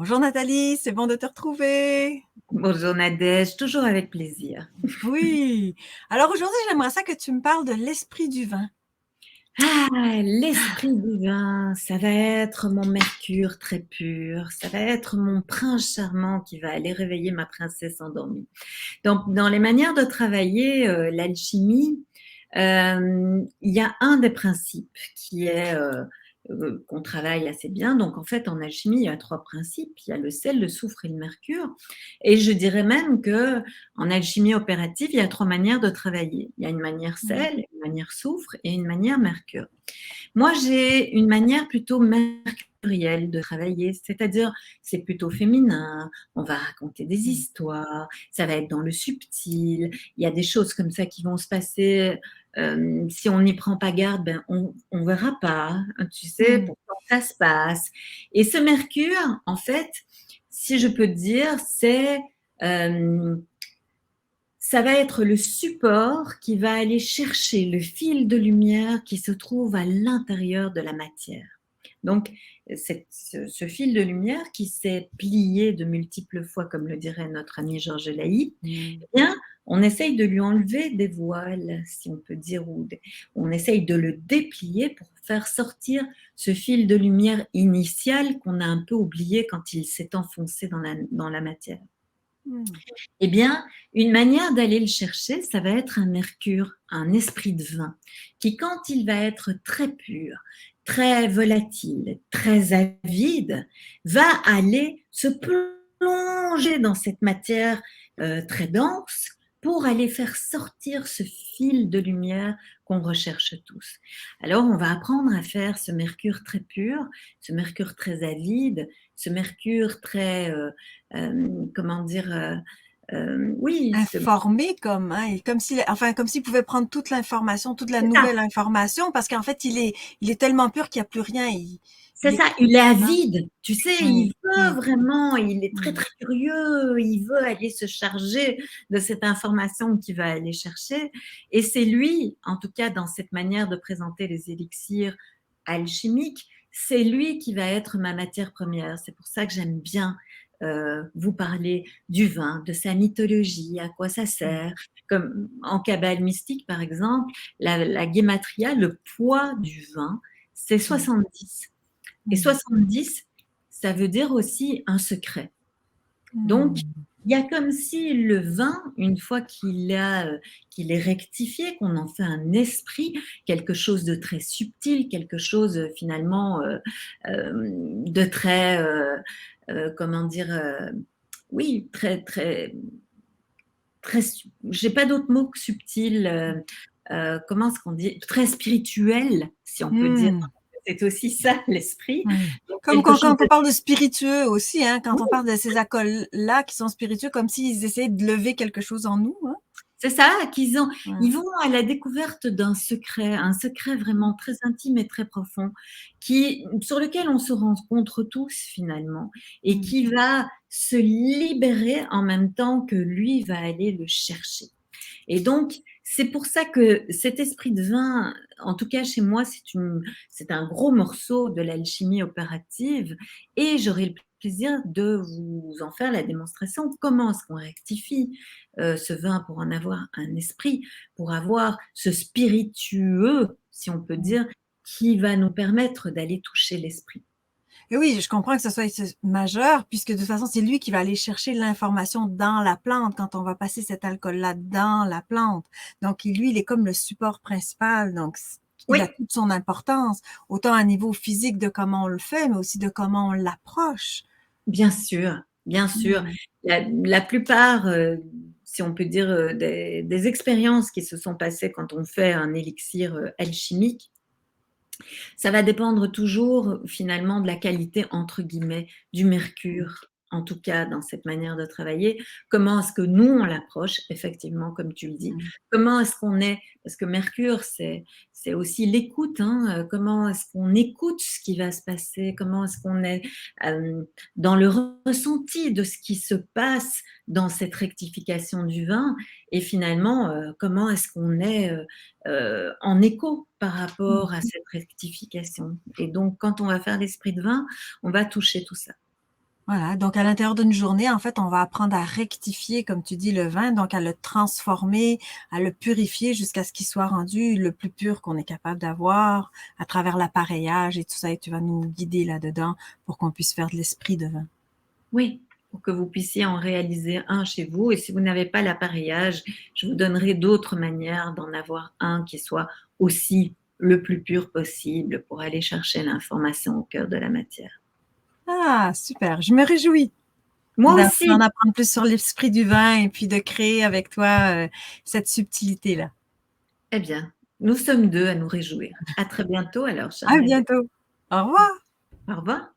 Bonjour Nathalie, c'est bon de te retrouver. Bonjour Nadège, toujours avec plaisir. Oui. Alors aujourd'hui, j'aimerais ça que tu me parles de l'esprit du vin. L'esprit divin, ça va être mon Mercure très pur, ça va être mon prince charmant qui va aller réveiller ma princesse endormie. Donc, dans les manières de travailler l'alchimie, il y a un des principes qui est qu'on travaille assez bien. Donc, en fait, en alchimie, il y a trois principes. Il y a le sel, le soufre et le mercure. Et je dirais même que en alchimie opérative, il y a trois manières de travailler. Il y a une manière Mm. sel, une manière soufre et une manière mercure. Moi, j'ai une manière plutôt mercurielle de travailler, c'est-à-dire c'est plutôt féminin, on va raconter des histoires, ça va être dans le subtil, il y a des choses comme ça qui vont se passer. Si on n'y prend pas garde, ben on verra pas, tu sais, Mm. pourquoi ça se passe. Et ce Mercure, en fait, si je peux te dire, euh, ça va être le support qui va aller chercher le fil de lumière qui se trouve à l'intérieur de la matière. Donc, ce fil de lumière qui s'est plié de multiples fois, comme le dirait notre ami Georges Laïc, Mm. eh bien, on essaye de lui enlever des voiles, si on peut dire, ou on essaye de le déplier pour faire sortir ce fil de lumière initial qu'on a un peu oublié quand il s'est enfoncé dans la matière. Mm. Eh bien, une manière d'aller le chercher, ça va être un mercure, un esprit de vin, qui quand il va être très pur, très volatile, très avide, va aller se plonger dans cette matière très dense pour aller faire sortir ce fil de lumière qu'on recherche tous. Alors, on va apprendre à faire ce mercure très pur, ce mercure très avide, ce mercure très, comment dire, oui, Informé comme, hein, et comme s'il pouvait prendre toute l'information, toute la c'est ça, nouvelle information, parce qu'en fait, il est tellement pur qu'il n'y a plus rien. Il c'est est, ça, il est hein? avide, tu sais, Mm. il veut Mm. vraiment, il est très Mm. très curieux, il veut aller se charger de cette information qu'il va aller chercher. Et c'est lui, en tout cas dans cette manière de présenter les élixirs alchimiques, c'est lui qui va être ma matière première. C'est pour ça que j'aime bien vous parler du vin, de sa mythologie, à quoi ça sert. Comme en cabale mystique, par exemple, la guématria, le poids du vin, c'est Mm. 70. Et Mm. 70, ça veut dire aussi un secret. Donc, Mm. il y a comme si le vin, une fois qu'il est rectifié, qu'on en fait un esprit, quelque chose de très subtil, quelque chose finalement de très, comment dire, oui, très, très, très, j'ai pas d'autre mot que subtil, comment est-ce qu'on dit, très spirituel, si on peut dire. Mm. C'est aussi ça, l'esprit. Oui. Donc, Comme quelque chose quand on de... parle de spiritueux aussi, hein, quand on Oui, parle de ces accoles-là qui sont spiritueux, comme s'ils essayaient de lever quelque chose en nous, hein. c'est ça, Ouais. ils vont à la découverte d'un secret, un secret vraiment très intime et très profond, sur lequel on se rencontre tous finalement, et Mm. qui va se libérer en même temps que lui va aller le chercher. Et donc, c'est pour ça que cet esprit de vin, en tout cas chez moi, c'est un gros morceau de l'alchimie opérative et j'aurai le plaisir de vous en faire la démonstration. Comment est-ce qu'on rectifie ce vin pour en avoir un esprit, pour avoir ce spiritueux, si on peut Mm. dire, qui va nous permettre d'aller toucher l'esprit. Et oui, je comprends que ce soit majeur, puisque de toute façon, c'est lui qui va aller chercher l'information dans la plante quand on va passer cet alcool-là dans la plante. Donc, lui, il est comme le support principal. Donc, il a Oui, toute son importance, autant à niveau physique de comment on le fait, mais aussi de comment on l'approche. bien sûr, bien sûr. Mm. La plupart, si on peut dire, des expériences qui se sont passées quand on fait un élixir alchimique, ça va dépendre toujours finalement de la qualité, entre guillemets, du mercure, en tout cas dans cette manière de travailler. Comment est-ce que nous, on l'approche, effectivement, comme tu le dis. Mm. Comment est-ce qu'on est, parce que mercure, c'est aussi l'écoute. Hein, comment est-ce qu'on écoute ce qui va se passer. Comment est-ce qu'on est dans le ressenti de ce qui se passe dans cette rectification du vin. Et finalement, comment est-ce qu'on est en écho par rapport à Mm. cette rectification. Et donc, quand on va faire l'esprit de vin, on va toucher tout ça. Voilà, donc à l'intérieur d'une journée, en fait, on va apprendre à rectifier, comme tu dis, le vin, donc à le transformer, à le purifier jusqu'à ce qu'il soit rendu le plus pur qu'on est capable d'avoir à travers l'appareillage et tout ça. Et tu vas nous guider là-dedans pour qu'on puisse faire de l'esprit de vin. Oui, pour que vous puissiez en réaliser un chez vous. Et si vous n'avez pas l'appareillage, je vous donnerai d'autres manières d'en avoir un qui soit aussi le plus pur possible pour aller chercher l'information au cœur de la matière. Ah, super, je me réjouis Moi d'en aussi. apprendre plus sur l'esprit du vin et puis de créer avec toi cette subtilité-là. Eh bien, nous sommes deux à nous réjouir. À très bientôt alors, chère À Nadège. bientôt. Au revoir. Au revoir.